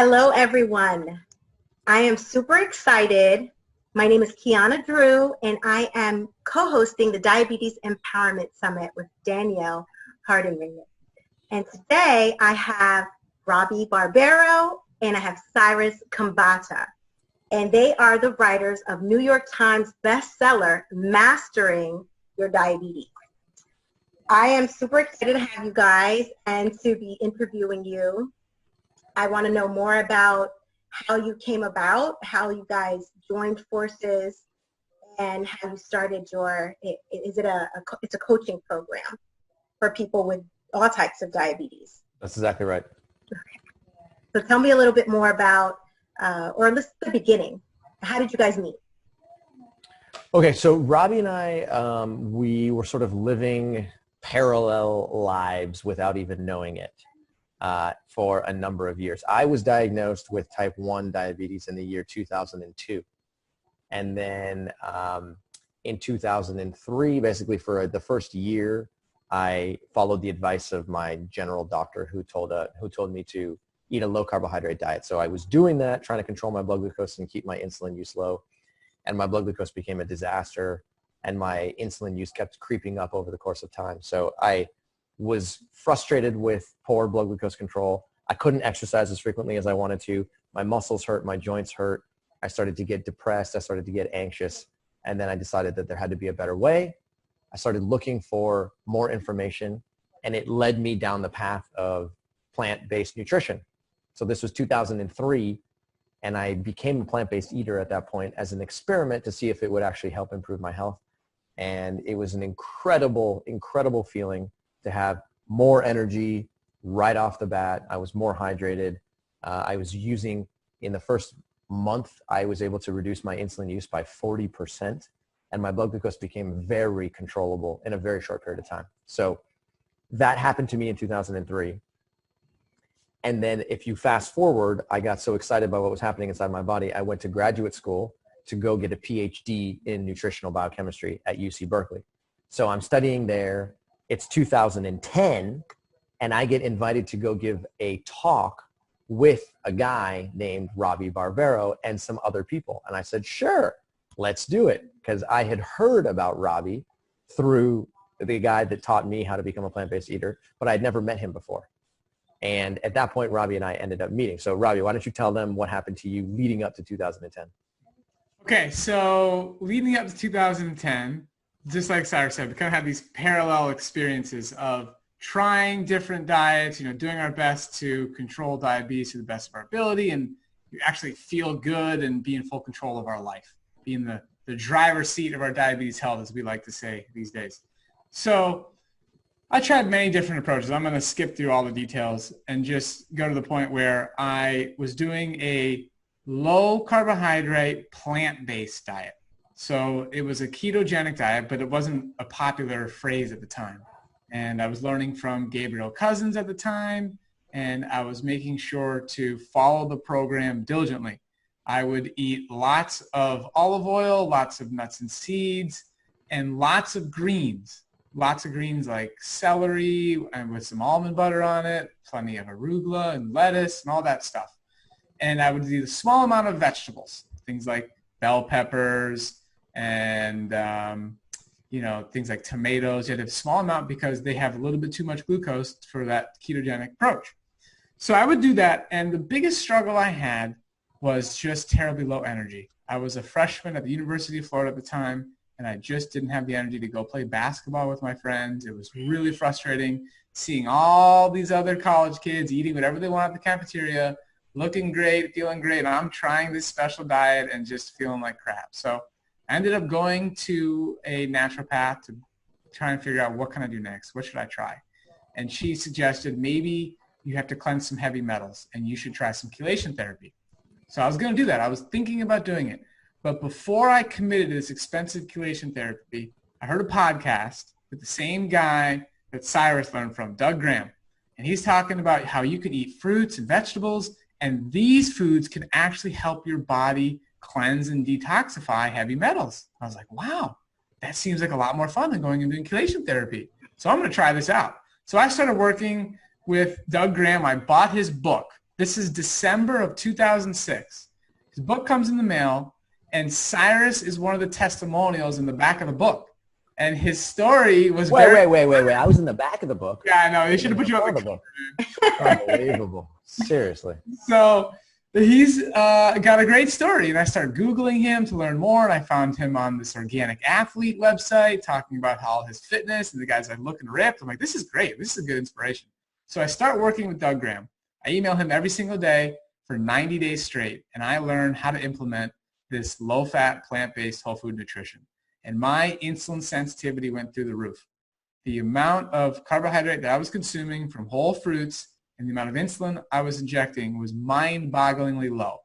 Hello, everyone. I am super excited. My name is Kiana Drew, and I am co-hosting the Diabetes Empowerment Summit with Danielle Harding. And today I have Robby Barbaro and I have Cyrus Khambatta. And they are the writers of New York Times bestseller, Mastering Your Diabetes. I am super excited to have you guys and to be interviewing you. I want to know more about how you came about, how you guys joined forces, and how you started your, it's a coaching program for people with all types of diabetes. That's exactly right. Okay. So tell me a little bit more about, or let's the beginning. How did you guys meet? Okay, so Robby and I, we were sort of living parallel lives without even knowing it for a number of years. I was diagnosed with type 1 diabetes in the year 2002. And then in 2003, basically for the first year, I followed the advice of my general doctor who told me to eat a low carbohydrate diet. So I was doing that, trying to control my blood glucose and keep my insulin use low. And my blood glucose became a disaster, and my insulin use kept creeping up over the course of time. So I was frustrated with poor blood glucose control. I couldn't exercise as frequently as I wanted to. My muscles hurt, my joints hurt. I started to get depressed. I started to get anxious. And then I decided that there had to be a better way. I started looking for more information, and it led me down the path of plant-based nutrition. So this was 2003, and I became a plant-based eater at that point as an experiment to see if it would actually help improve my health. And it was an incredible, incredible feeling to have more energy right off the bat. I was more hydrated. I was using, in the first month, I was able to reduce my insulin use by 40%, and my blood glucose became very controllable in a very short period of time. So that happened to me in 2003. And then if you fast forward, I got so excited by what was happening inside my body, I went to graduate school to go get a PhD in nutritional biochemistry at UC Berkeley. So I'm studying there. It's 2010, and I get invited to go give a talk with a guy named Robby Barbaro and some other people. And I said, sure, let's do it. Because I had heard about Robby through the guy that taught me how to become a plant-based eater, but I had never met him before. And at that point, Robby and I ended up meeting. So Robby, why don't you tell them what happened to you leading up to 2010? Okay, so leading up to 2010, just like Cyrus said, we kind of had these parallel experiences of trying different diets, doing our best to control diabetes to the best of our ability, and you actually feel good and be in full control of our life, be in the driver's seat of our diabetes health, as we like to say these days. So I tried many different approaches. I'm going to skip through all the details and just go to the point where I was doing a low carbohydrate plant-based diet. So it was a ketogenic diet, but it wasn't a popular phrase at the time. And I was learning from Gabriel Cousins at the time, and I was making sure to follow the program diligently. I would eat lots of olive oil, lots of nuts and seeds, and lots of greens. Lots of greens like celery and with some almond butter on it, plenty of arugula and lettuce and all that stuff. And I would eat a small amount of vegetables, things like bell peppers and, things like tomatoes. You had a small amount because they have a little bit too much glucose for that ketogenic approach. So I would do that. And the biggest struggle I had was just terribly low energy. I was a freshman at the University of Florida at the time, and I just didn't have the energy to go play basketball with my friends. It was really frustrating seeing all these other college kids eating whatever they want at the cafeteria, looking great, feeling great, and I'm trying this special diet and just feeling like crap. So I ended up going to a naturopath to try and figure out what can I do next? What should I try? And she suggested maybe you have to cleanse some heavy metals and you should try some chelation therapy. So I was going to do that. I was thinking about doing it. But before I committed to this expensive chelation therapy, I heard a podcast with the same guy that Cyrus learned from, Doug Graham. And he's talking about how you can eat fruits and vegetables, and these foods can actually help your body cleanse and detoxify heavy metals. I was like, wow, that seems like a lot more fun than going and doing chelation therapy. So I'm going to try this out. So I started working with Doug Graham. I bought his book, This is December of 2006. His book comes in the mail, and Cyrus is one of the testimonials in the back of the book. And his story was wait. I was in the back of the book. Yeah, I know. They should have put you on the book. Unbelievable. Seriously. So he's got a great story. And I started Googling him to learn more. And I found him on this Organic Athlete website talking about all his fitness. And the guy's like looking ripped. I'm like, this is great. This is a good inspiration. So I start working with Doug Graham. I email him every single day for 90 days straight. And I learned how to implement this low-fat, plant-based whole food nutrition. And my insulin sensitivity went through the roof. The amount of carbohydrate that I was consuming from whole fruits and the amount of insulin I was injecting was mind-bogglingly low.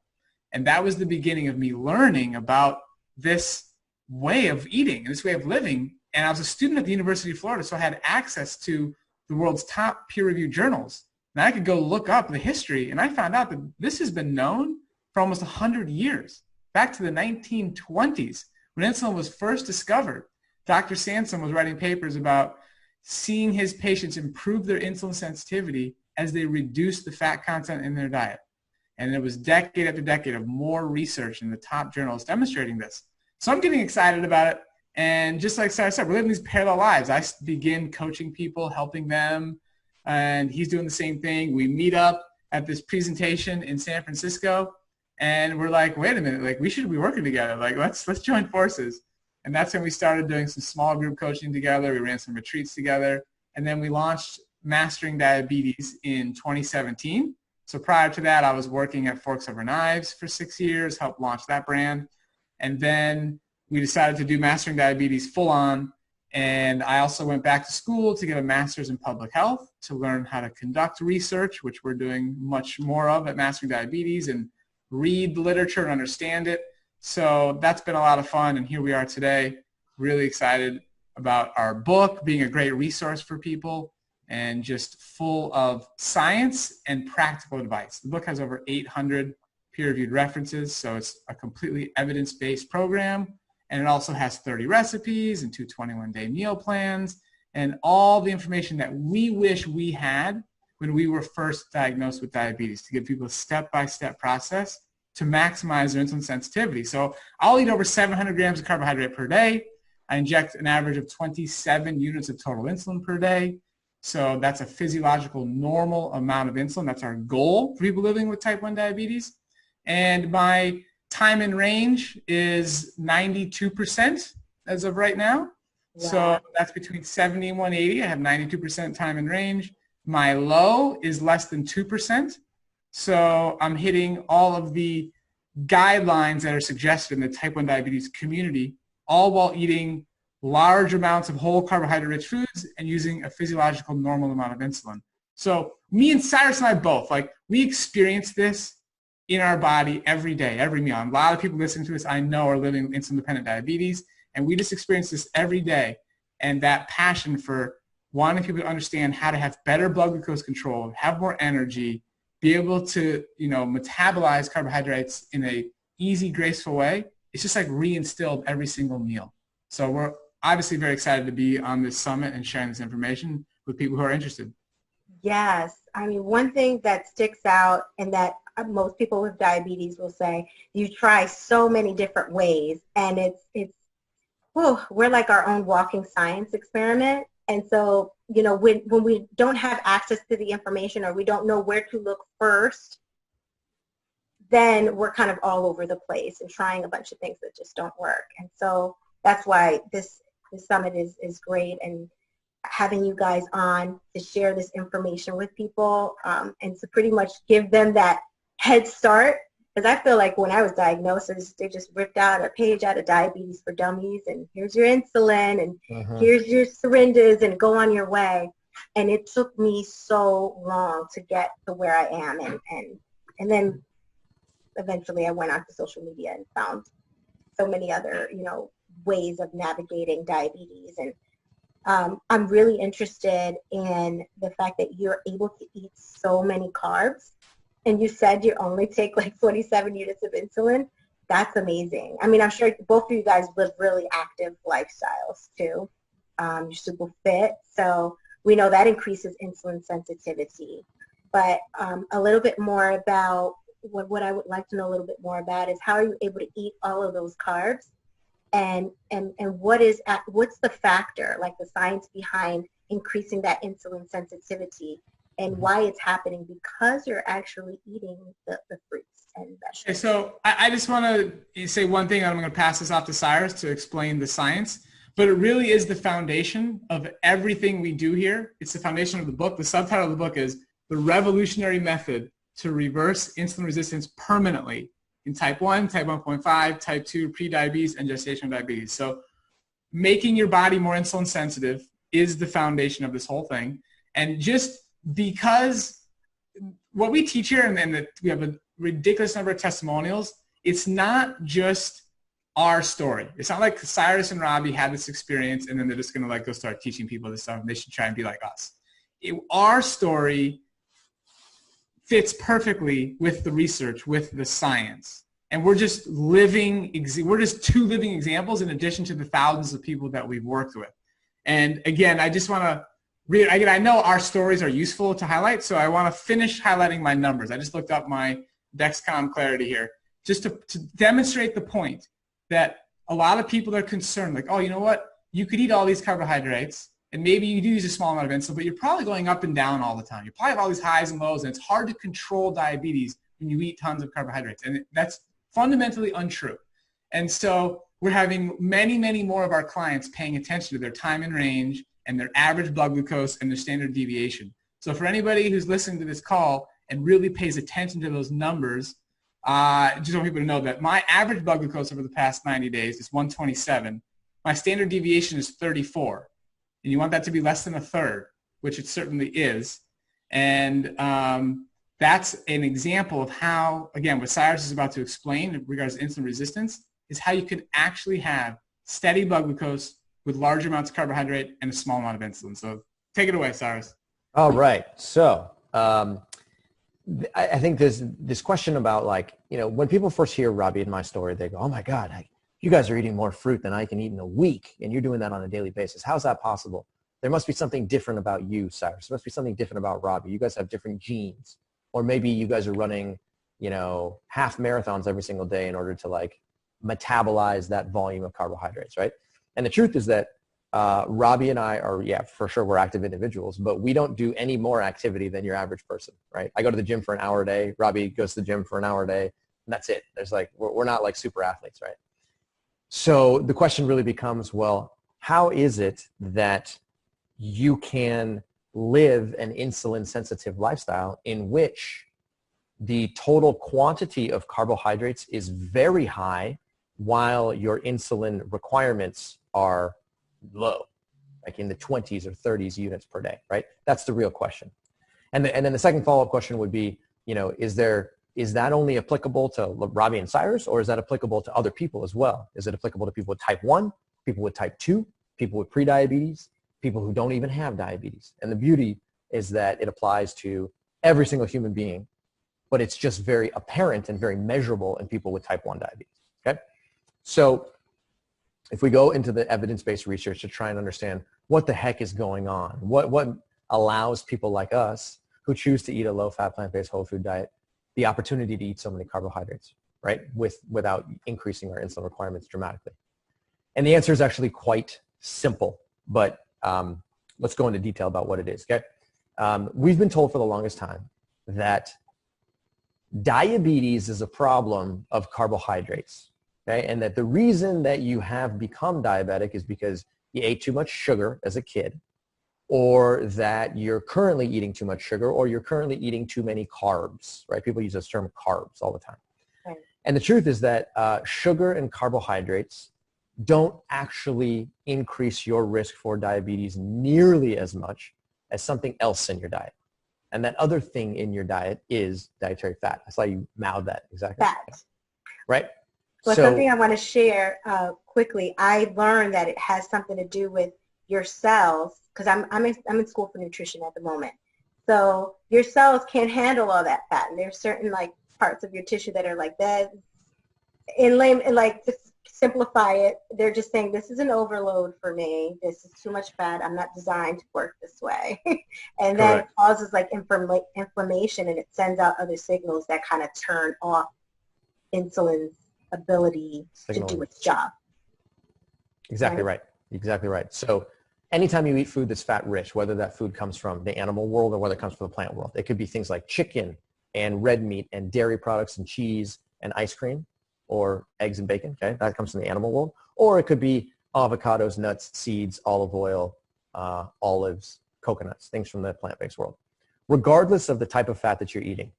And that was the beginning of me learning about this way of eating, this way of living. And I was a student at the University of Florida, so I had access to the world's top peer-reviewed journals. And I could go look up the history, and I found out that this has been known for almost 100 years, back to the 1920s. When insulin was first discovered, Dr. Sansom was writing papers about seeing his patients improve their insulin sensitivity as they reduced the fat content in their diet. And there was decade after decade of more research in the top journals demonstrating this. So I'm getting excited about it. And just like Sarah said, we're living these parallel lives. I begin coaching people, helping them, and he's doing the same thing. We meet up at this presentation in San Francisco. And we're like, wait a minute, like we should be working together. Like let's join forces. And that's when we started doing some small group coaching together. We ran some retreats together. And then we launched Mastering Diabetes in 2017. So prior to that, I was working at Forks Over Knives for 6 years, helped launch that brand. And then we decided to do Mastering Diabetes full on. And I also went back to school to get a master's in public health to learn how to conduct research, which we're doing much more of at Mastering Diabetes, and read the literature and understand it. So that's been a lot of fun, and here we are today, really excited about our book being a great resource for people and just full of science and practical advice. The book has over 800 peer-reviewed references, so it's a completely evidence-based program, and it also has 30 recipes and 2 21-day meal plans and all the information that we wish we had when we were first diagnosed with diabetes, to give people a step-by-step process to maximize their insulin sensitivity. So I'll eat over 700 grams of carbohydrate per day. I inject an average of 27 units of total insulin per day. So that's a physiological normal amount of insulin. That's our goal for people living with type 1 diabetes. And my time in range is 92% as of right now. Wow. So that's between 70 and 180. I have 92% time in range. My low is less than 2%. So I'm hitting all of the guidelines that are suggested in the type 1 diabetes community, all while eating large amounts of whole carbohydrate-rich foods and using a physiological normal amount of insulin. So me and Cyrus and I both, like, we experience this in our body every day, every meal. And a lot of people listening to this I know are living with insulin-dependent diabetes, and we just experience this every day. And that passion for wanting people to understand how to have better blood glucose control, have more energy, be able to, metabolize carbohydrates in a easy, graceful way, it's just like reinstilled every single meal. So we're obviously very excited to be on this summit and sharing this information with people who are interested. Yes. I mean, one thing that sticks out and that most people with diabetes will say, you try so many different ways, and we're like our own walking science experiment. And so, when we don't have access to the information or we don't know where to look first, then we're kind of all over the place and trying a bunch of things that just don't work. And so that's why this summit is great, and having you guys on to share this information with people and to pretty much give them that head start. Because I feel like when I was diagnosed, they just ripped out a page out of Diabetes for Dummies, and here's your insulin, and here's your syringes, and go on your way. And it took me so long to get to where I am, and then eventually I went onto social media and found so many other, ways of navigating diabetes. And I'm really interested in the fact that you're able to eat so many carbs. And you said you only take like 27 units of insulin. That's amazing. I mean, I'm sure both of you guys live really active lifestyles too. You're super fit. So we know that increases insulin sensitivity. but a little bit more about what I would like to know a little bit more about is how are you able to eat all of those carbs, and what's the factor, like the science behind increasing that insulin sensitivity, and why it's happening because you're actually eating the fruits and vegetables. Okay, so I just want to say one thing, and I'm going to pass this off to Cyrus to explain the science, but it really is the foundation of everything we do here. It's the foundation of the book. The subtitle of the book is The Revolutionary Method to Reverse Insulin Resistance Permanently in Type 1, Type 1.5, Type 2, Prediabetes, and Gestational Diabetes. So making your body more insulin sensitive is the foundation of this whole thing. And just because what we teach here, and we have a ridiculous number of testimonials, it's not just our story. It's not like Cyrus and Robby had this experience and then they're just going to like go start teaching people this stuff and they should try and be like us. Our story fits perfectly with the research, with the science. And we're just two living examples in addition to the thousands of people that we've worked with. And again, I just want to I know our stories are useful to highlight, so I want to finish highlighting my numbers. I just looked up my Dexcom Clarity here just to demonstrate the point that a lot of people are concerned, like, oh, you know what? You could eat all these carbohydrates, and maybe you do use a small amount of insulin, but you're probably going up and down all the time. You probably have all these highs and lows, and it's hard to control diabetes when you eat tons of carbohydrates. And that's fundamentally untrue. And so we're having many, many more of our clients paying attention to their time in range and their average blood glucose and their standard deviation. So for anybody who's listening to this call and really pays attention to those numbers, just want people to know that my average blood glucose over the past 90 days is 127. My standard deviation is 34. And you want that to be less than a third, which it certainly is. And that's an example of how, again, what Cyrus is about to explain in regards to insulin resistance is how you can actually have steady blood glucose with large amounts of carbohydrate and a small amount of insulin. So take it away, Cyrus. All right. So I think there's this question about, like, you know, when people first hear Robby and my story, they go, oh my God, you guys are eating more fruit than I can eat in a week, and you're doing that on a daily basis. How's that possible? There must be something different about you, Cyrus. There must be something different about Robby. You guys have different genes. Or maybe you guys are running, you know, half marathons every single day in order to, like, metabolize that volume of carbohydrates, right? And the truth is that Robby and I are, yeah, for sure, we're active individuals, but we don't do any more activity than your average person, right? I go to the gym for an hour a day. Robby goes to the gym for an hour a day, and that's it. There's like, we're not like super athletes, right? So the question really becomes, well, how is it that you can live an insulin-sensitive lifestyle in which the total quantity of carbohydrates is very high while your insulin requirements are low, like in the 20s or 30s units per day, right? That's the real question. And then the second follow-up question would be, you know, is that only applicable to Robby and Cyrus, or is that applicable to other people as well? Is it applicable to people with type 1, people with type 2, people with prediabetes, people who don't even have diabetes? And the beauty is that it applies to every single human being, but it's just very apparent and very measurable in people with type 1 diabetes, okay? So if we go into the evidence-based research to try and understand what the heck is going on, what allows people like us who choose to eat a low-fat, plant-based, whole food diet the opportunity to eat so many carbohydrates, right, without increasing our insulin requirements dramatically. And the answer is actually quite simple, but let's go into detail about what it is, okay? We've been told for the longest time that diabetes is a problem of carbohydrates, okay? And that the reason that you have become diabetic is because you ate too much sugar as a kid, or that you're currently eating too much sugar, or you're currently eating too many carbs, right? People use this term carbs all the time. Right. And the truth is that sugar and carbohydrates don't actually increase your risk for diabetes nearly as much as something else in your diet. And that other thing in your diet is dietary fat. I saw you mouth that exactly. Fat. Right? Well, something I want to share quickly. I learned that it has something to do with your cells, because I'm in school for nutrition at the moment. So your cells can't handle all that fat, and there's certain like parts of your tissue that are like that. In like just simplify it, they're just saying this is an overload for me. This is too much fat. I'm not designed to work this way. And then it causes like inflammation, and it sends out other signals that kind of turn off insulin's ability to do its job. Exactly right. Exactly right. So anytime you eat food that's fat rich, whether that food comes from the animal world or whether it comes from the plant world, it could be things like chicken and red meat and dairy products and cheese and ice cream, or eggs and bacon, okay? That comes from the animal world. Or it could be avocados, nuts, seeds, olive oil, olives, coconuts, things from the plant-based world. Regardless of the type of fat that you're eating,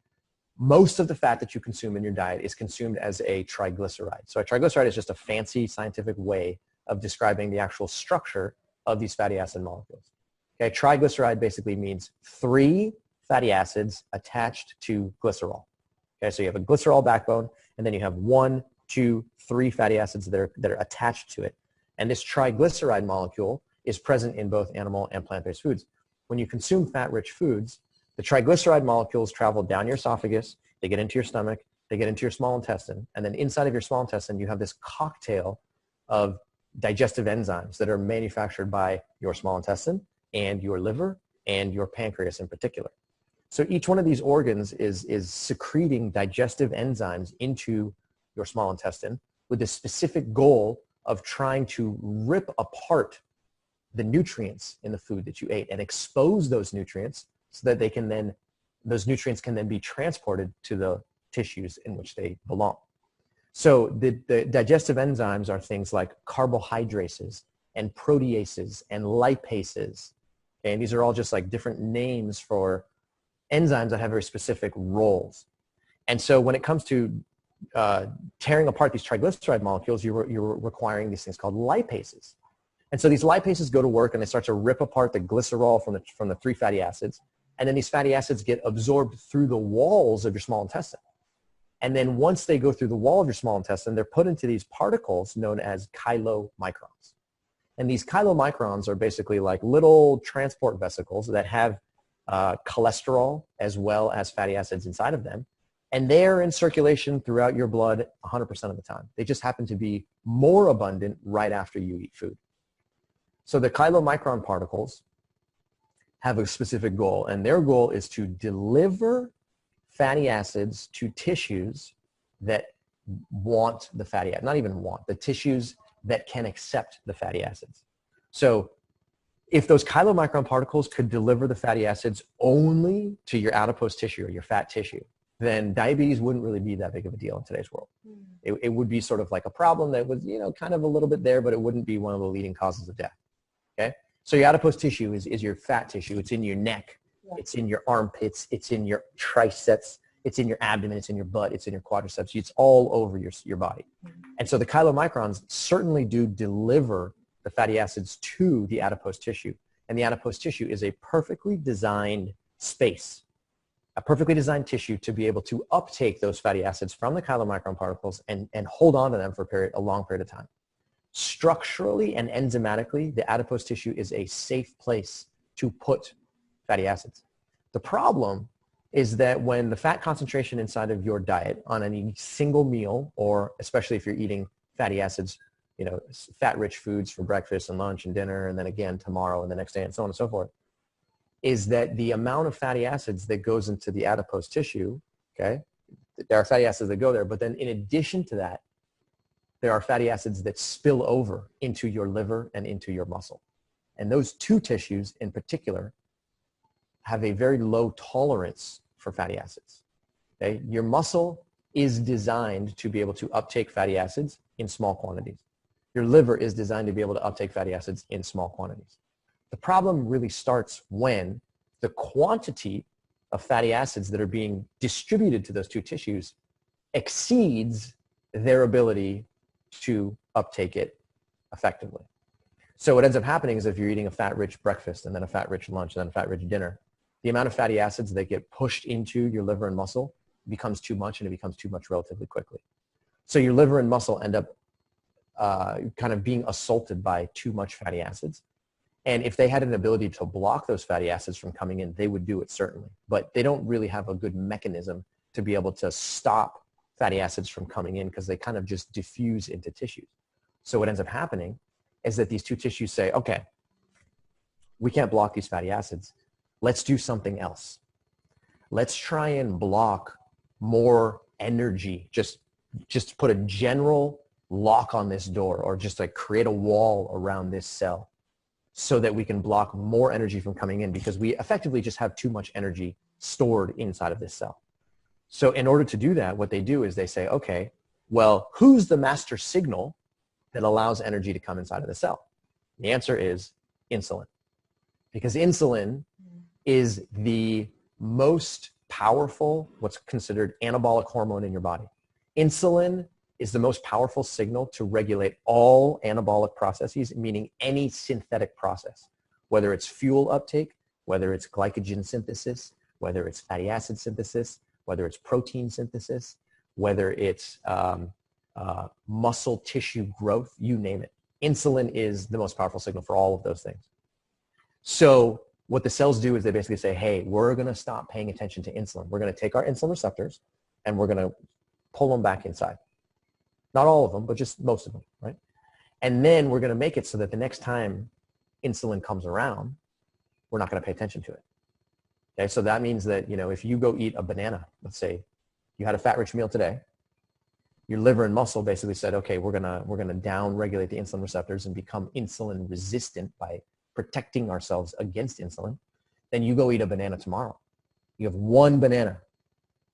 most of the fat that you consume in your diet is consumed as a triglyceride. So a triglyceride is just a fancy scientific way of describing the actual structure of these fatty acid molecules. Okay, triglyceride basically means 3 fatty acids attached to glycerol. Okay, so you have a glycerol backbone, and then you have 1, 2, 3 fatty acids that are attached to it. And this triglyceride molecule is present in both animal and plant-based foods. When you consume fat-rich foods, the triglyceride molecules travel down your esophagus, they get into your stomach, they get into your small intestine, and then inside of your small intestine, you have this cocktail of digestive enzymes that are manufactured by your small intestine and your liver and your pancreas in particular. So each one of these organs is secreting digestive enzymes into your small intestine with the specific goal of trying to rip apart the nutrients in the food that you ate and expose those nutrients so that those nutrients can then be transported to the tissues in which they belong. So the digestive enzymes are things like carbohydrases and proteases and lipases. Okay? And these are all just like different names for enzymes that have very specific roles. And so when it comes to tearing apart these triglyceride molecules, you're requiring these things called lipases. And so these lipases go to work and they start to rip apart the glycerol from the 3 fatty acids. And then these fatty acids get absorbed through the walls of your small intestine. And then once they go through the wall of your small intestine, they're put into these particles known as chylomicrons. And these chylomicrons are basically like little transport vesicles that have cholesterol as well as fatty acids inside of them. And they're in circulation throughout your blood 100% of the time. They just happen to be more abundant right after you eat food. So the chylomicron particles have a specific goal, and their goal is to deliver fatty acids to tissues that want the fatty acid, not even want, the tissues that can accept the fatty acids. So if those chylomicron particles could deliver the fatty acids only to your adipose tissue or your fat tissue, then diabetes wouldn't really be that big of a deal in today's world. It would be sort of like a problem that was, kind of a little bit there, but it wouldn't be one of the leading causes of death. Okay? So your adipose tissue is your fat tissue. It's in your neck. Yeah. It's in your armpits. It's in your triceps. It's in your abdomen. It's in your butt. It's in your quadriceps. It's all over your body. And so the chylomicrons certainly do deliver the fatty acids to the adipose tissue. And the adipose tissue is a perfectly designed space, a perfectly designed tissue to be able to uptake those fatty acids from the chylomicron particles and hold on to them for a long period of time. Structurally and enzymatically, the adipose tissue is a safe place to put fatty acids. The problem is that when the fat concentration inside of your diet on any single meal, or especially if you're eating fatty acids, fat-rich foods for breakfast and lunch and dinner, and then again tomorrow and the next day and so on and so forth, is that the amount of fatty acids that goes into the adipose tissue, okay, there are fatty acids that go there, but then in addition to that, there are fatty acids that spill over into your liver and into your muscle. And those 2 tissues in particular have a very low tolerance for fatty acids. Okay? Your muscle is designed to be able to uptake fatty acids in small quantities. Your liver is designed to be able to uptake fatty acids in small quantities. The problem really starts when the quantity of fatty acids that are being distributed to those 2 tissues exceeds their ability to uptake it effectively. So what ends up happening is if you're eating a fat-rich breakfast and then a fat-rich lunch and then a fat-rich dinner, the amount of fatty acids that get pushed into your liver and muscle becomes too much, and it becomes too much relatively quickly. So your liver and muscle end up kind of being assaulted by too much fatty acids. And if they had an ability to block those fatty acids from coming in, they would do it certainly. But they don't really have a good mechanism to be able to stop fatty acids from coming in because they kind of just diffuse into tissues. So what ends up happening is that these two tissues say, okay, we can't block these fatty acids. Let's do something else. Let's try and block more energy. Just put a general lock on this door, or just like create a wall around this cell so that we can block more energy from coming in, because we effectively just have too much energy stored inside of this cell. So in order to do that, what they do is they say, okay, well, who's the master signal that allows energy to come inside of the cell? The answer is insulin. Because insulin is the most powerful, what's considered anabolic hormone in your body. Insulin is the most powerful signal to regulate all anabolic processes, meaning any synthetic process, whether it's fuel uptake, whether it's glycogen synthesis, whether it's fatty acid synthesis, whether it's protein synthesis, whether it's muscle tissue growth, you name it. Insulin is the most powerful signal for all of those things. So what the cells do is they basically say, hey, we're going to stop paying attention to insulin. We're going to take our insulin receptors and we're going to pull them back inside. Not all of them, but just most of them, right? And then we're going to make it so that the next time insulin comes around, we're not going to pay attention to it. Okay, so that means that, you know, if you go eat a banana, let's say you had a fat-rich meal today, your liver and muscle basically said, okay, we're gonna down-regulate the insulin receptors and become insulin resistant by protecting ourselves against insulin. Then you go eat a banana tomorrow. You have one banana,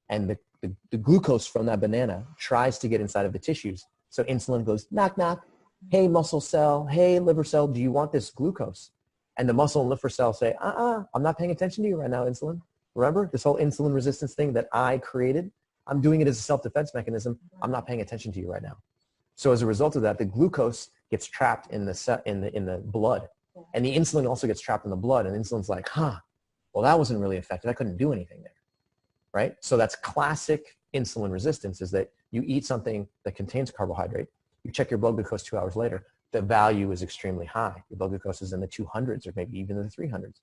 and the glucose from that banana tries to get inside of the tissues. So insulin goes, knock, knock. Hey, muscle cell. Hey, liver cell. Do you want this glucose? And the muscle and liver cells say, I'm not paying attention to you right now, insulin. Remember this whole insulin resistance thing that I created? I'm doing it as a self-defense mechanism. I'm not paying attention to you right now. So as a result of that, the glucose gets trapped in the blood. And the insulin also gets trapped in the blood. And insulin's like, well, that wasn't really effective. I couldn't do anything there, right? So that's classic insulin resistance, is that you eat something that contains carbohydrate. You check your blood glucose 2 hours later. The value is extremely high. Your blood glucose is in the 200s or maybe even in the 300s.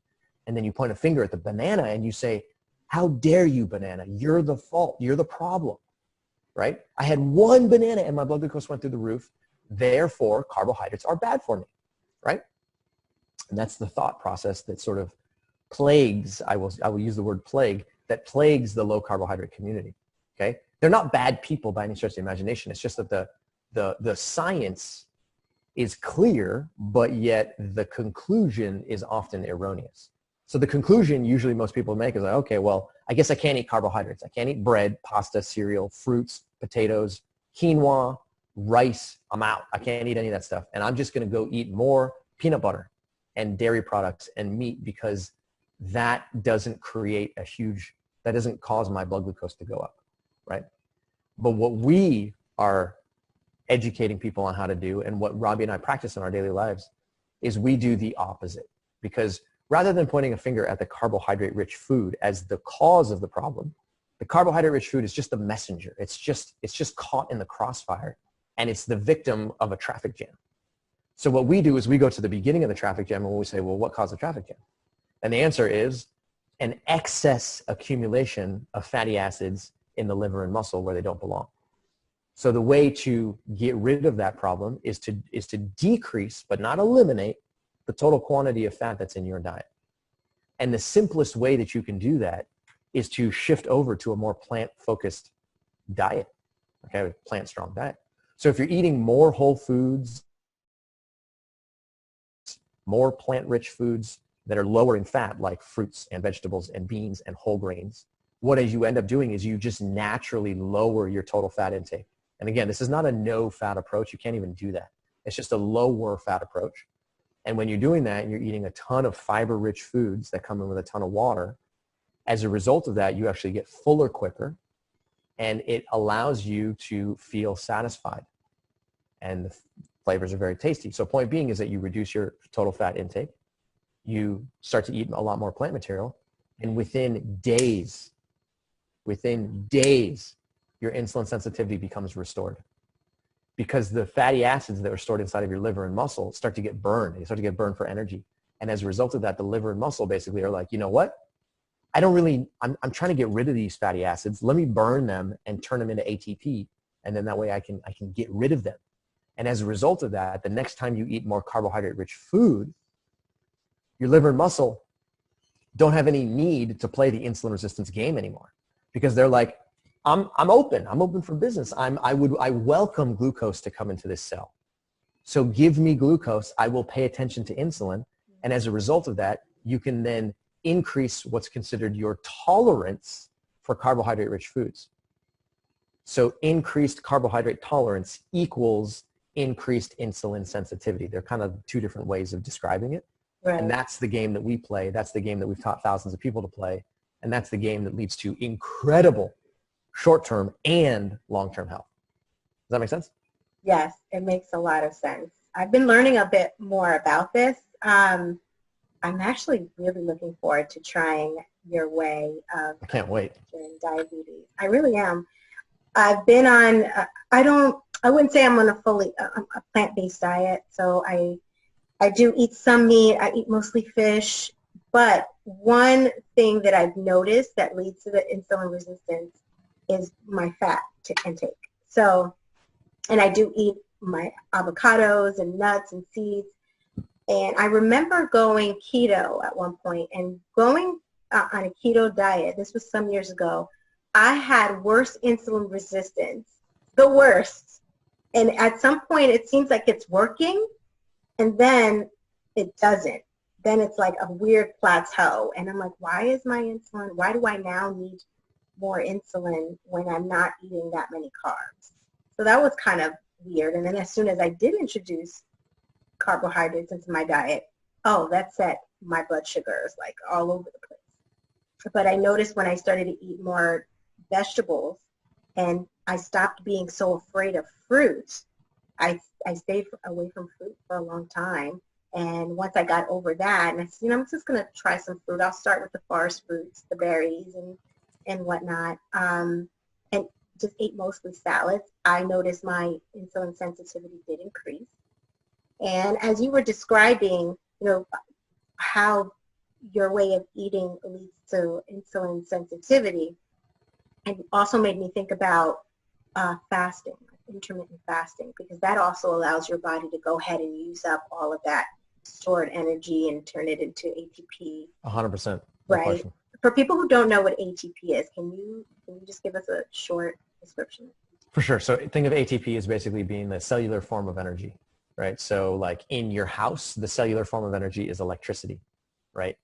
And then you point a finger at the banana and you say, how dare you, banana? You're the fault. You're the problem, right? I had one banana and my blood glucose went through the roof. Therefore, carbohydrates are bad for me, right? And that's the thought process that sort of plagues, I will use the word plague, that plagues the low carbohydrate community, okay? They're not bad people by any stretch of the imagination. It's just that the science is clear, but yet the conclusion is often erroneous. So the conclusion usually most people make is like, okay, well, I guess I can't eat carbohydrates. I can't eat bread, pasta, cereal, fruits, potatoes, quinoa, rice. I'm out. I can't eat any of that stuff. And I'm just going to go eat more peanut butter and dairy products and meat, because that doesn't that doesn't cause my blood glucose to go up, right? But what we are educating people on how to do, and what Robby and I practice in our daily lives, is we do the opposite. Because rather than pointing a finger at the carbohydrate-rich food as the cause of the problem, the carbohydrate-rich food is just the messenger. It's just caught in the crossfire, and it's the victim of a traffic jam. So what we do is we go to the beginning of the traffic jam and we say, well, what caused the traffic jam? And the answer is an excess accumulation of fatty acids in the liver and muscle where they don't belong. So the way to get rid of that problem is to decrease, but not eliminate, the total quantity of fat that's in your diet. And the simplest way that you can do that is to shift over to a more plant-focused diet, okay, a plant-strong diet. So if you're eating more whole foods, more plant-rich foods that are lower in fat, like fruits and vegetables and beans and whole grains, what you end up doing is you just naturally lower your total fat intake. And again, this is not a no-fat approach. You can't even do that. It's just a lower fat approach. And when you're doing that and you're eating a ton of fiber-rich foods that come in with a ton of water, as a result of that, you actually get fuller quicker, and it allows you to feel satisfied. And the flavors are very tasty. So point being is that you reduce your total fat intake, you start to eat a lot more plant material, and within days, your insulin sensitivity becomes restored. Because the fatty acids that are stored inside of your liver and muscle start to get burned. They start to get burned for energy. And as a result of that, the liver and muscle basically are like, you know what? I'm trying to get rid of these fatty acids. Let me burn them and turn them into ATP. And then that way I can get rid of them. And as a result of that, the next time you eat more carbohydrate-rich food, your liver and muscle don't have any need to play the insulin resistance game anymore, because they're like, I'm open for business. I welcome glucose to come into this cell. So give me glucose. I will pay attention to insulin. And as a result of that, you can then increase what's considered your tolerance for carbohydrate-rich foods. So increased carbohydrate tolerance equals increased insulin sensitivity. They're kind of two different ways of describing it. Right. And that's the game that we play. That's the game that we've taught thousands of people to play. And that's the game that leads to incredible short-term and long-term health. Does that make sense? Yes, it makes a lot of sense. I've been learning a bit more about this. I'm actually really looking forward to trying your way of I can't wait. Diabetes. I really am. I've been on, I wouldn't say I'm on a plant-based diet. So I do eat some meat. I eat mostly fish. But one thing that I've noticed that leads to the insulin resistance is my fat intake. So, and I do eat my avocados and nuts and seeds. And I remember going keto at one point, and going on a keto diet, this was some years ago, I had worse insulin resistance, the worst. And at some point it seems like it's working, and then it doesn't. Then it's like a weird plateau. And I'm like, why is my insulin, why do I now need more insulin when I'm not eating that many carbs? So that was kind of weird. And then as soon as I did introduce carbohydrates into my diet, oh, that set my blood sugars like all over the place. But I noticed when I started to eat more vegetables and I stopped being so afraid of fruit, I stayed away from fruit for a long time. And once I got over that, and I said, I'm just going to try some fruit. I'll start with the forest fruits, the berries and whatnot, and just ate mostly salads. I noticed my insulin sensitivity did increase. And as you were describing, how your way of eating leads to insulin sensitivity, it also made me think about fasting, intermittent fasting, because that also allows your body to go ahead and use up all of that stored energy and turn it into ATP. 100%. Right. Question. For people who don't know what ATP is, can you just give us a short description? For sure. So think of ATP as basically being the cellular form of energy, right? So like in your house, the cellular form of energy is electricity, right?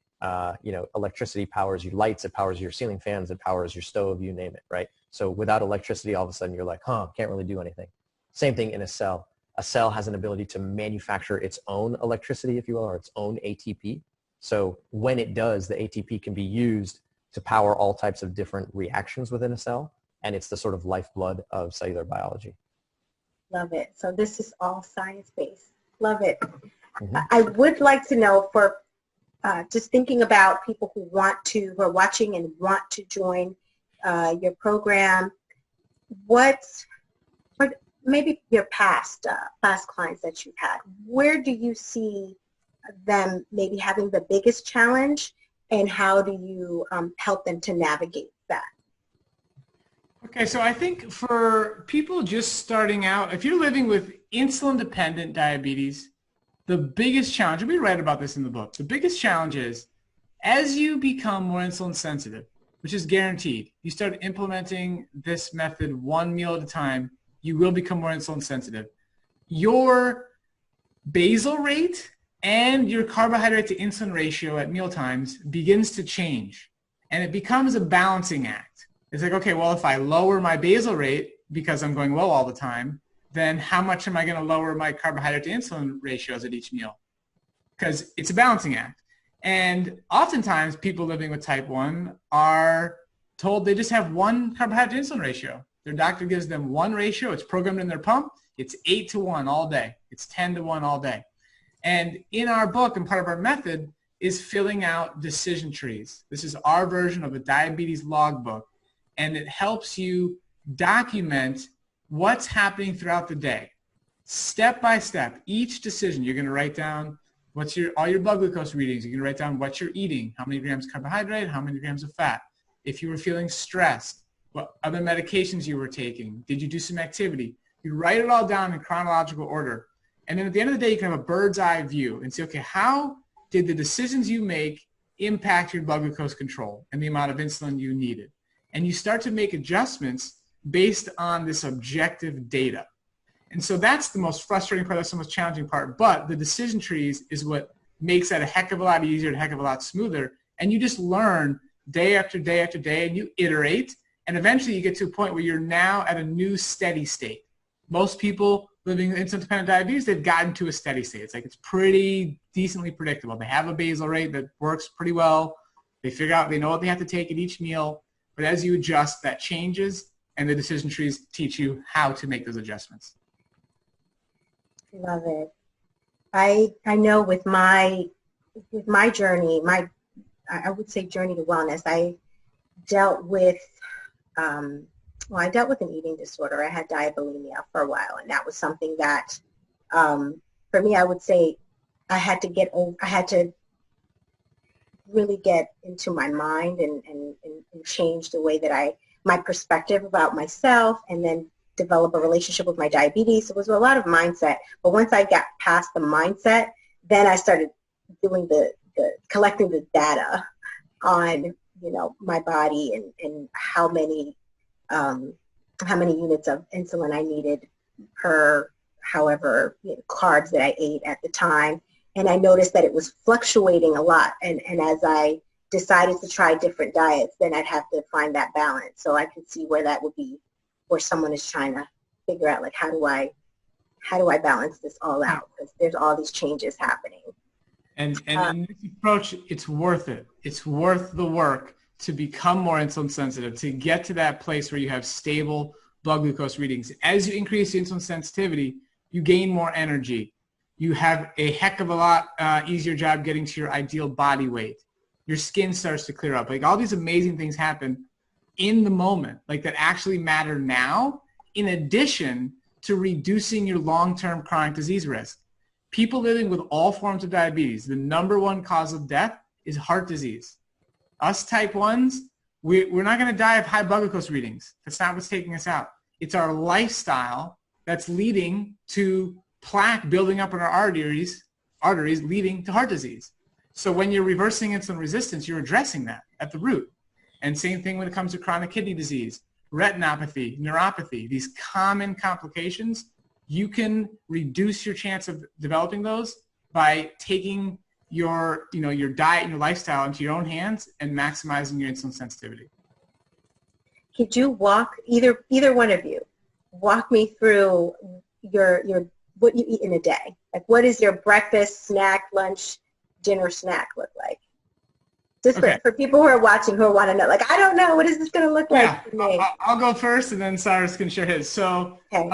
Electricity powers your lights, it powers your ceiling fans, it powers your stove, you name it, right? So without electricity, all of a sudden you're like, can't really do anything. Same thing in a cell. A cell has an ability to manufacture its own electricity, if you will, or its own ATP. So when it does, the ATP can be used to power all types of different reactions within a cell, and it's the sort of lifeblood of cellular biology. Love it. So this is all science-based. Love it. Mm-hmm. I would like to know, for just thinking about people who are watching and want to join your program, what maybe your past clients that you've had, where do you see them maybe having the biggest challenge, and how do you help them to navigate that? Okay, so I think for people just starting out, if you're living with insulin-dependent diabetes, the biggest challenge, and we write about this in the book, the biggest challenge is as you become more insulin sensitive, which is guaranteed, you start implementing this method one meal at a time, you will become more insulin sensitive. Your basal rate and your carbohydrate to insulin ratio at meal times begins to change, and it becomes a balancing act. It's like, okay, well, if I lower my basal rate because I'm going low all the time, then how much am I going to lower my carbohydrate to insulin ratios at each meal? Because it's a balancing act. And oftentimes people living with type 1 are told they just have one carbohydrate to insulin ratio. Their doctor gives them one ratio. It's programmed in their pump. It's 8-to-1 all day. It's 10-to-1 all day. And in our book, and part of our method, is filling out decision trees. This is our version of a diabetes logbook, and it helps you document what's happening throughout the day. Step by step, each decision, you're going to write down What's all your blood glucose readings? You can write down what you're eating, how many grams of carbohydrate, how many grams of fat. If you were feeling stressed, what other medications you were taking, did you do some activity? You write it all down in chronological order. And then at the end of the day, you can have a bird's eye view and say, okay, how did the decisions you make impact your blood glucose control and the amount of insulin you needed? And you start to make adjustments based on this objective data. And so that's the most frustrating part, that's the most challenging part. But the decision trees is what makes that a heck of a lot easier and a heck of a lot smoother. And you just learn day after day after day, and you iterate. And eventually you get to a point where you're now at a new steady state. Most people living with insulin-dependent diabetes, they've gotten to a steady state. It's like it's pretty decently predictable. They have a basal rate that works pretty well. They figure out, they know what they have to take at each meal. But as you adjust, that changes, and the decision trees teach you how to make those adjustments. Love it. I know with my journey, I would say journey to wellness, I dealt with I dealt with an eating disorder. I had diabulimia for a while, and that was something that for me, I would say I had to really get into my mind and change the way that my perspective about myself, and then develop a relationship with my diabetes. It was a lot of mindset. But once I got past the mindset, then I started doing collecting the data on, my body and how many units of insulin I needed per however carbs that I ate at the time. And I noticed that it was fluctuating a lot. And as I decided to try different diets, then I'd have to find that balance. So I could see where that would be, where someone is trying to figure out, like, how do I balance this all out? Because there's all these changes happening. And in this approach, it's worth it. It's worth the work to become more insulin sensitive, to get to that place where you have stable blood glucose readings. As you increase insulin sensitivity, you gain more energy. You have a heck of a lot easier job getting to your ideal body weight. Your skin starts to clear up. Like, all these amazing things happen in the moment, like, that actually matter now, in addition to reducing your long-term chronic disease risk. People living with all forms of diabetes, the number one cause of death is heart disease. Us type 1s, we're not going to die of high blood glucose readings. That's not what's taking us out. It's our lifestyle that's leading to plaque building up in our arteries leading to heart disease. So when you're reversing insulin resistance, you're addressing that at the root. And same thing when it comes to chronic kidney disease, retinopathy, neuropathy, these common complications. You can reduce your chance of developing those by taking your diet and your lifestyle into your own hands and maximizing your insulin sensitivity. Could you either one of you, walk me through your what you eat in a day? Like, what is your breakfast, snack, lunch, dinner, snack look like? Just for people who are watching who want to know, like, I don't know, what is this going to look like for me? I'll go first, and then Cyrus can share his. So okay.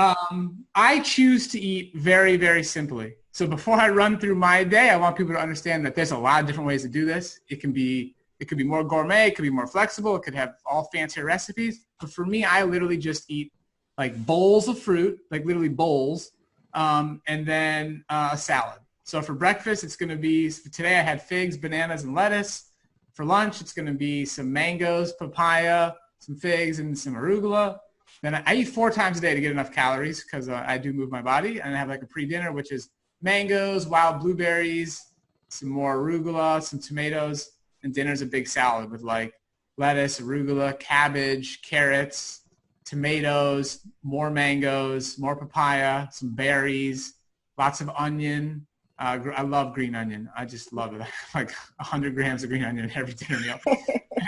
I choose to eat very, very simply. So before I run through my day, I want people to understand that there's a lot of different ways to do this. It could be more gourmet, it could be more flexible, it could have all fancier recipes. But for me, I literally just eat like bowls of fruit, like literally bowls, and then a salad. So for breakfast, it's going to be, today I had figs, bananas, and lettuce. For lunch, it's going to be some mangoes, papaya, some figs, and some arugula. Then I eat 4 times a day to get enough calories, because I do move my body. And I have like a pre-dinner, which is mangoes, wild blueberries, some more arugula, some tomatoes. And dinner's a big salad with like lettuce, arugula, cabbage, carrots, tomatoes, more mangoes, more papaya, some berries, lots of onion. I love green onion. I just love it. Like 100 grams of green onion every dinner meal.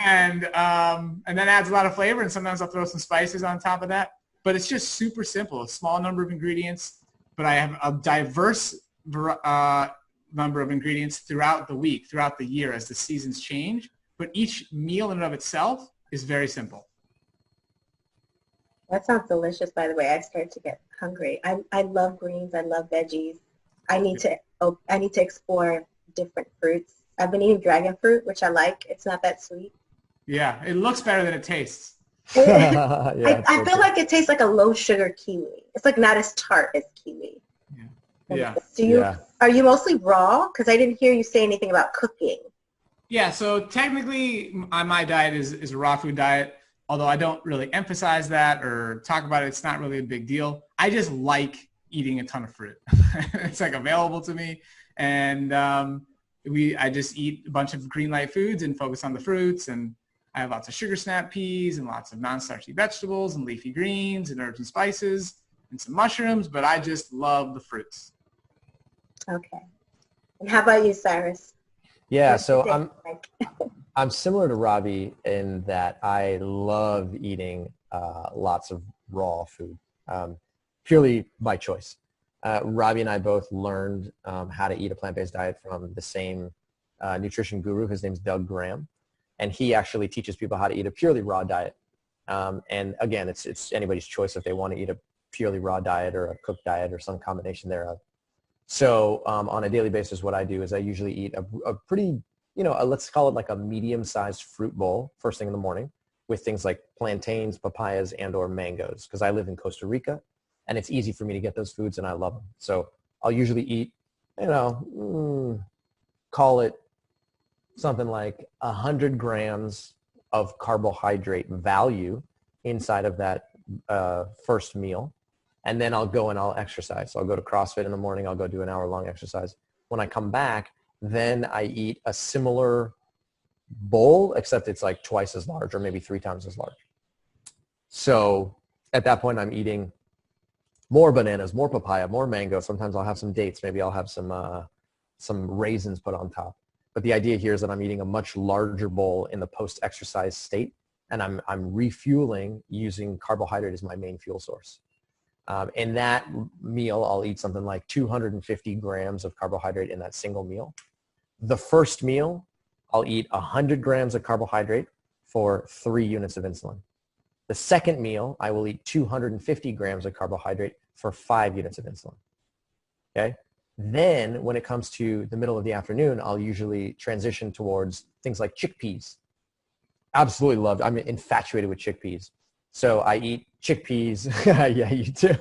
And then adds a lot of flavor, and sometimes I'll throw some spices on top of that. But it's just super simple, a small number of ingredients, but I have a diverse number of ingredients throughout the week, throughout the year as the seasons change. But each meal in and of itself is very simple. That sounds delicious, by the way. I started to get hungry. I love greens. I love veggies. I need to explore different fruits. I've been eating dragon fruit, which I like. It's not that sweet. Yeah, it looks better than it tastes. I feel like it tastes like a low sugar kiwi. It's like not as tart as kiwi. Yeah. Yeah. Are you mostly raw? Because I didn't hear you say anything about cooking. Yeah, so technically my diet is a raw food diet, although I don't really emphasize that or talk about it. It's not really a big deal. I just like eating a ton of fruit. It's like available to me. And I just eat a bunch of green light foods and focus on the fruits. And I have lots of sugar snap peas and lots of non-starchy vegetables and leafy greens and herbs and spices and some mushrooms, but I just love the fruits. Okay. And how about you, Cyrus? Yeah, so I'm similar to Robby in that I love eating lots of raw food, purely by choice. Robby and I both learned how to eat a plant-based diet from the same nutrition guru. His name's Doug Graham, and he actually teaches people how to eat a purely raw diet. And again, it's anybody's choice if they want to eat a purely raw diet or a cooked diet or some combination thereof. So on a daily basis, what I do is I usually eat a pretty, let's call it like a medium-sized fruit bowl first thing in the morning with things like plantains, papayas, and or mangoes, because I live in Costa Rica, and it's easy for me to get those foods, and I love them. So I'll usually eat, call it something like 100 grams of carbohydrate value inside of that first meal. And then I'll go and I'll exercise. So I'll go to CrossFit in the morning. I'll go do an hour-long exercise. When I come back, then I eat a similar bowl, except it's like twice as large or maybe 3 times as large. So at that point, I'm eating more bananas, more papaya, more mango. Sometimes I'll have some dates. Maybe I'll have some raisins put on top. But the idea here is that I'm eating a much larger bowl in the post-exercise state, and I'm refueling using carbohydrate as my main fuel source. In that meal, I'll eat something like 250 grams of carbohydrate in that single meal. The first meal, I'll eat 100 grams of carbohydrate for 3 units of insulin. The second meal, I will eat 250 grams of carbohydrate for 5 units of insulin. Okay? Then when it comes to the middle of the afternoon, I'll usually transition towards things like chickpeas. Absolutely love it. I'm infatuated with chickpeas. So I eat chickpeas. Yeah, you too.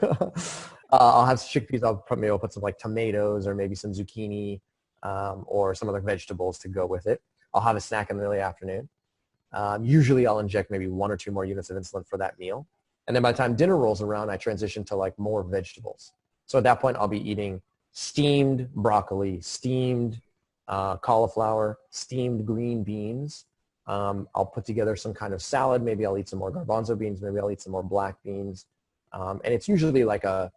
I'll have chickpeas. I'll put some like tomatoes or maybe some zucchini or some other vegetables to go with it. I'll have a snack in the early afternoon. Usually I'll inject maybe 1 or 2 more units of insulin for that meal. And then by the time dinner rolls around, I transition to like more vegetables. So at that point, I'll be eating steamed broccoli, steamed cauliflower, steamed green beans. I'll put together some kind of salad. Maybe I'll eat some more garbanzo beans. Maybe I'll eat some more black beans. And it's usually like a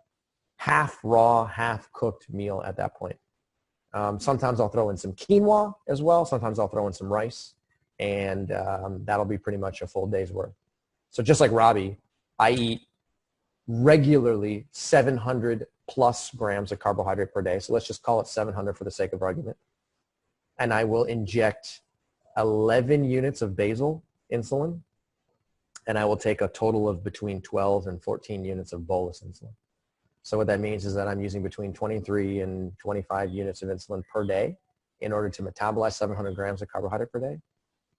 half raw, half cooked meal at that point. Sometimes I'll throw in some quinoa as well. Sometimes I'll throw in some rice. And that'll be pretty much a full day's worth. So just like Robby, I eat regularly 700 plus grams of carbohydrate per day. So let's just call it 700 for the sake of argument. And I will inject 11 units of basal insulin, and I will take a total of between 12 and 14 units of bolus insulin. So what that means is that I'm using between 23 and 25 units of insulin per day in order to metabolize 700 grams of carbohydrate per day.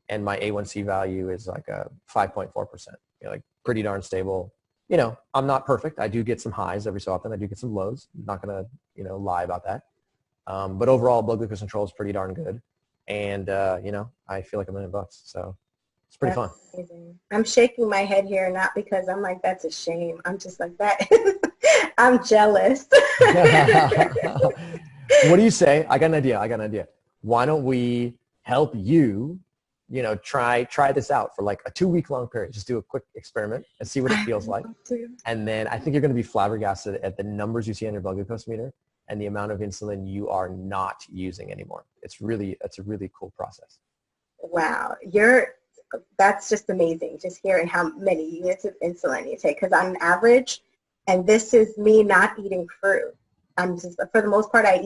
And my A1C value is like a 5.4%, like pretty darn stable. I'm not perfect. I do get some highs every so often. I do get some lows. I'm not going to, lie about that. But overall, blood glucose control is pretty darn good. And, I feel like $1 million. So it's pretty fun. Amazing. I'm shaking my head here, not because I'm like, that's a shame. I'm just like that. I'm jealous. What do you say? I got an idea. Why don't we help you, try this out for like a 2-week-long period. Just do a quick experiment and see what it feels like. And then I think you're going to be flabbergasted at the numbers you see on your blood glucose meter and the amount of insulin you are not using anymore. It's a really cool process. Wow. That's just amazing, just hearing how many units of insulin you take. Because on average, and this is me not eating fruit. I'm just, for the most part, I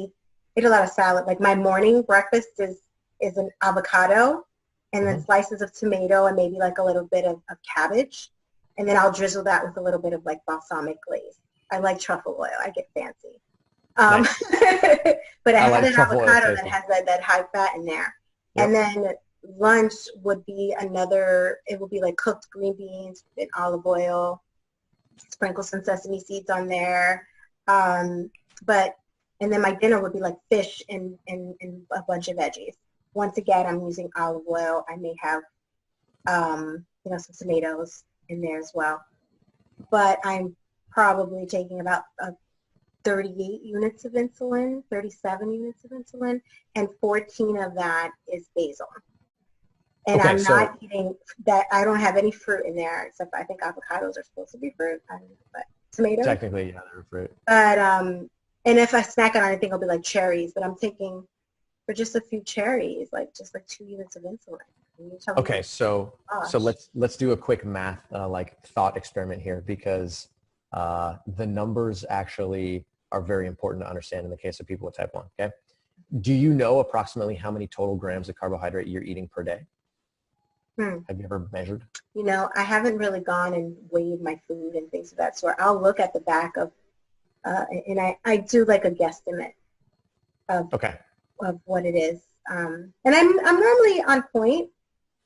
eat a lot of salad. Like my morning breakfast is an avocado and then slices of tomato and maybe like a little bit of cabbage. And then I'll drizzle that with a little bit of like balsamic glaze. I like truffle oil. I get fancy. Nice. But I have an avocado that has that high fat in there. Yep. And then lunch would be it would be like cooked green beans in olive oil, sprinkle some sesame seeds on there. But And then my dinner would be like fish and a bunch of veggies. Once again, I'm using olive oil. I may have, some tomatoes in there as well. But I'm probably taking about 38 units of insulin, 37 units of insulin, and 14 of that is basil. And I'm not eating that. I don't have any fruit in there, except I think avocados are supposed to be fruit. I don't know, but tomatoes. Technically, yeah, they're fruit. But and if I snack on anything, it'll be like cherries. But I'm thinking for just a few cherries, like 2 units of insulin. Okay, so let's do a quick math thought experiment here, because the numbers actually are very important to understand in the case of people with type 1. Okay, do you know approximately how many total grams of carbohydrate you're eating per day? Have you ever measured? I haven't really gone and weighed my food and things of that sort. I'll look at the back of, and I do like a guesstimate of what it is. And I'm normally on point,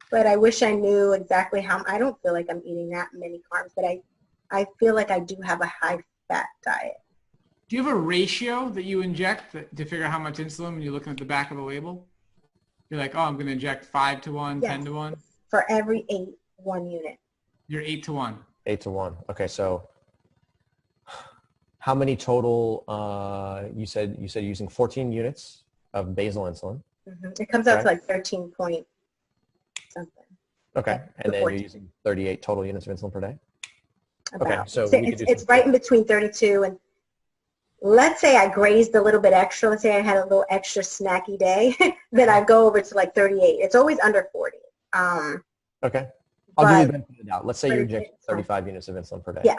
but I wish I knew exactly how. I don't feel like I'm eating that many carbs, but I feel like I do have a high fat diet. Do you have a ratio that you inject to figure out how much insulin when you're looking at the back of the label? You're like, oh, I'm going to inject 5 to 1, yes. 10 to 1? For every 1 unit. You're 8 to 1. 8 to 1. Okay, so how many total, you said using 14 units of basal insulin. Mm-hmm. It comes out to like 13 point something. Okay, and then 14. You're using 38 total units of insulin per day? About. Okay, so it's right in between 32 and let's say I grazed a little bit extra. Let's say I had a little extra snacky day. Then I go over to like 38. It's always under 40. Okay. I'll give you the benefit of the doubt. Let's say you're injecting 35 units of insulin per day. Yeah.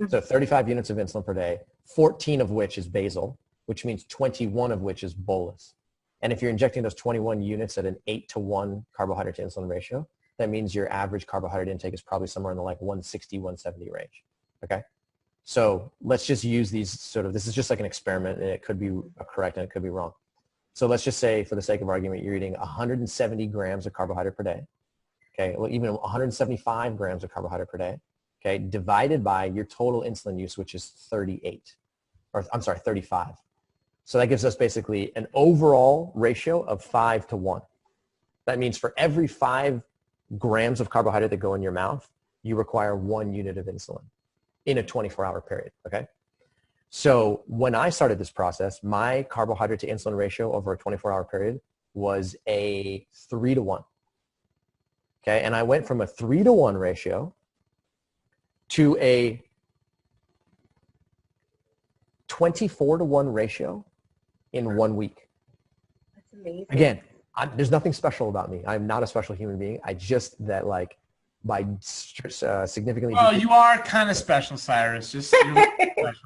Mm-hmm. So 35 units of insulin per day, 14 of which is basal, which means 21 of which is bolus. And if you're injecting those 21 units at an 8 to 1 carbohydrate to insulin ratio, that means your average carbohydrate intake is probably somewhere in the like 160, 170 range. Okay. So let's just use these this is just like an experiment, and it could be correct and it could be wrong. So let's just say, for the sake of argument, you're eating 170 grams of carbohydrate per day. Okay, well, even 175 grams of carbohydrate per day, okay, divided by your total insulin use, which is 35. So that gives us basically an overall ratio of 5 to 1. That means for every 5 grams of carbohydrate that go in your mouth, you require 1 unit of insulin in a 24-hour period, okay? So when I started this process, my carbohydrate to insulin ratio over a 24-hour period was a 3 to 1. Okay, and I went from a 3 to 1 ratio to a 24 to 1 ratio in 1 week. That's amazing. Again, there's nothing special about me. I'm not a special human being. I just by significantly. Well, you are kind of special, Cyrus. Just special.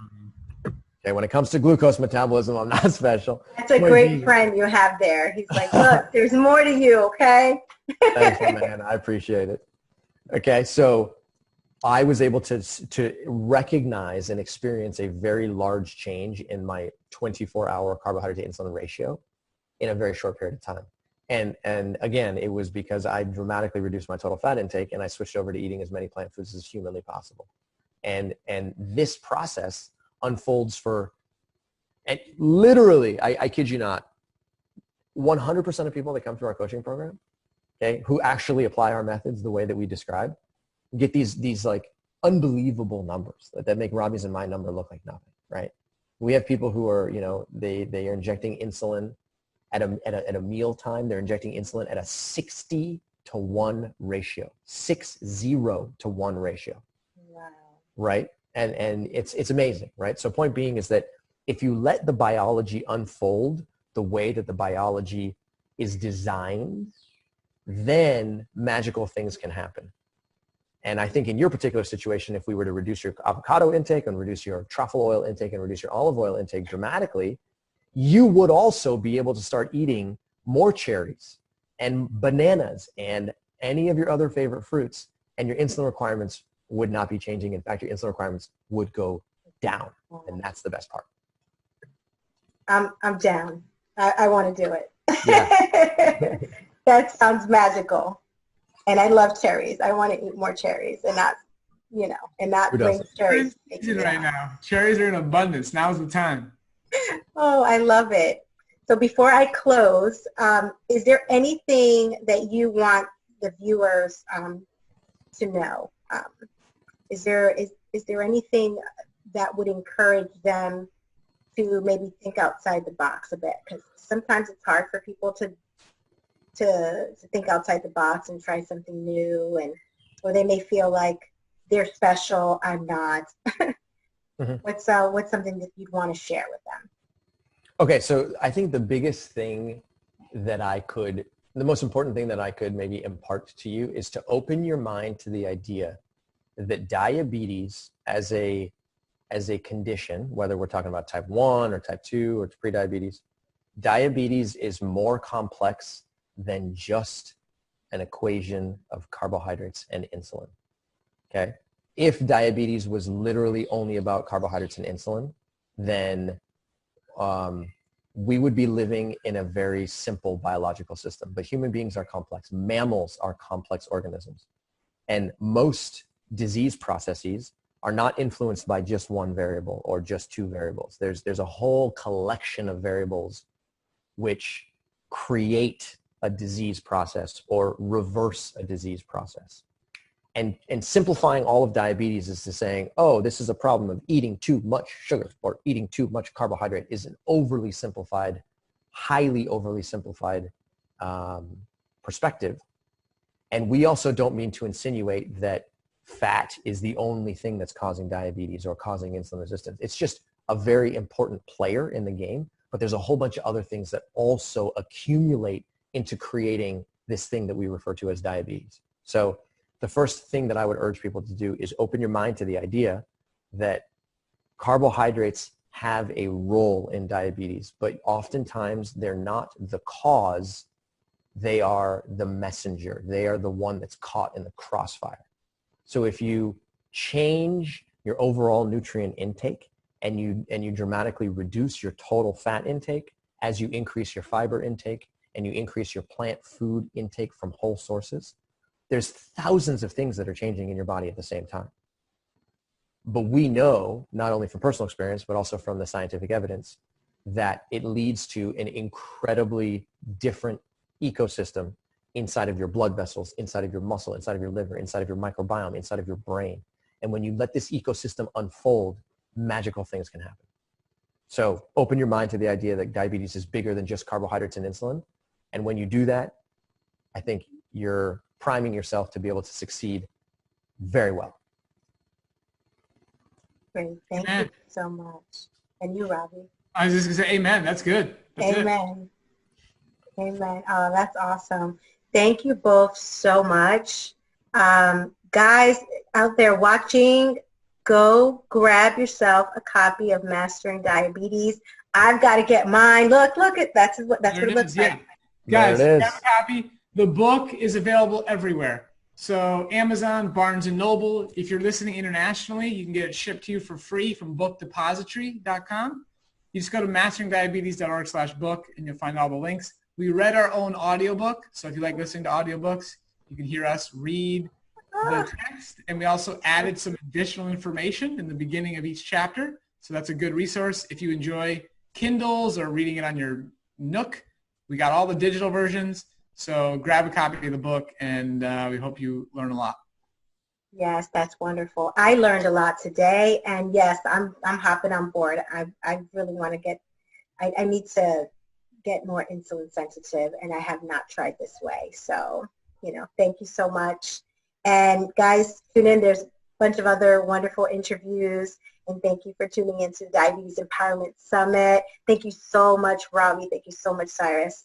Okay, when it comes to glucose metabolism, I'm not special. That's a great friend you have there. He's like, look, there's more to you, okay? Thanks, man. I appreciate it. Okay, so I was able to recognize and experience a very large change in my 24-hour carbohydrate to insulin ratio in a very short period of time. And again, it was because I dramatically reduced my total fat intake, and I switched over to eating as many plant foods as humanly possible. And this process unfolds and literally, I kid you not, 100% of people that come through our coaching program, okay, who actually apply our methods the way that we describe, get these like unbelievable numbers that make Robby's and my number look like nothing, right? We have people who are, they are injecting insulin at a meal time. They're injecting insulin at a 60 to 1 ratio, 60 to 1 ratio. Wow. Right? And it's amazing, right? So point being is that if you let the biology unfold the way that the biology is designed, then magical things can happen. And I think in your particular situation, if we were to reduce your avocado intake and reduce your truffle oil intake and reduce your olive oil intake dramatically, you would also be able to start eating more cherries and bananas and any of your other favorite fruits, and your insulin requirements would not be changing. In fact, your insulin requirements would go down, and that's the best part. I'm down. I want to do it. Yeah. That sounds magical. And I love cherries. I want to eat more cherries, and not bring cherries. Right now, cherries are in abundance. Now's the time. Oh, I love it. So before I close, is there anything that you want the viewers to know? Is there anything that would encourage them to maybe think outside the box a bit? Because sometimes it's hard for people to think outside the box and try something new, or they may feel like they're special, I'm not. Mm-hmm. What's something that you'd want to share with them? Okay, so I think the biggest thing the most important thing that I could maybe impart to you is to open your mind to the idea that diabetes as a condition, whether we're talking about type 1 or type 2 or prediabetes, diabetes is more complex than just an equation of carbohydrates and insulin. Okay? If diabetes was literally only about carbohydrates and insulin, then we would be living in a very simple biological system. But human beings are complex. Mammals are complex organisms. And most disease processes are not influenced by just one variable or just two variables. There's a whole collection of variables which create a disease process or reverse a disease process. And simplifying all of diabetes is to saying, oh, this is a problem of eating too much sugar or eating too much carbohydrate is an highly overly simplified perspective. And we also don't mean to insinuate that fat is the only thing that's causing diabetes or causing insulin resistance. It's just a very important player in the game, but there's a whole bunch of other things that also accumulate into creating this thing that we refer to as diabetes. So the first thing that I would urge people to do is open your mind to the idea that carbohydrates have a role in diabetes, but oftentimes they're not the cause. They are the messenger. They are the one that's caught in the crossfire. So if you change your overall nutrient intake and you dramatically reduce your total fat intake as you increase your fiber intake and you increase your plant food intake from whole sources, there's thousands of things that are changing in your body at the same time. But we know, not only from personal experience, but also from the scientific evidence, that it leads to an incredibly different ecosystem inside of your blood vessels, inside of your muscle, inside of your liver, inside of your microbiome, inside of your brain. And when you let this ecosystem unfold, magical things can happen. So open your mind to the idea that diabetes is bigger than just carbohydrates and insulin. And when you do that, I think you're priming yourself to be able to succeed very well. Great. Thank you so much. And you, Robby? I was just going to say amen. That's good. That's amen. It. Amen. Oh, that's awesome. Thank you both so much. Guys out there watching, go grab yourself a copy of Mastering Diabetes. I've got to get mine. Look at that's what it looks like. Guys, grab a copy. The book is available everywhere. So Amazon, Barnes & Noble. If you're listening internationally, you can get it shipped to you for free from bookdepository.com. You just go to masteringdiabetes.org/book and you'll find all the links. We read our own audiobook. So if you like listening to audiobooks, you can hear us read the text. And we also added some additional information in the beginning of each chapter. So that's a good resource. If you enjoy Kindles or reading it on your Nook, we got all the digital versions. So grab a copy of the book, and we hope you learn a lot. Yes, that's wonderful. I learned a lot today, and yes, I'm hopping on board. I really want to I need to get more insulin sensitive, and I have not tried this way. So, thank you so much. And guys, tune in. There's a bunch of other wonderful interviews, and thank you for tuning into Diabetes Empowerment Summit. Thank you so much, Robby. Thank you so much, Cyrus.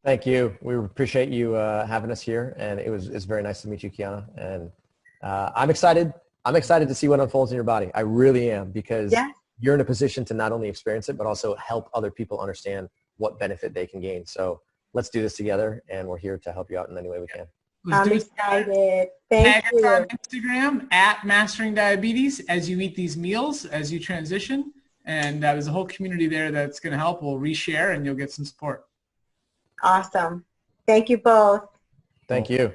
Thank you. We appreciate you having us here, and it's very nice to meet you, Kiana. And I'm excited. I'm excited to see what unfolds in your body. I really am, because you're in a position to not only experience it, but also help other people understand what benefit they can gain. So let's do this together, and we're here to help you out in any way we can. I'm excited. Thank you. Tag us on Instagram at Mastering Diabetes as you eat these meals, as you transition. And there's a whole community there that's going to help. We'll reshare, and you'll get some support. Awesome. Thank you both. Thank you.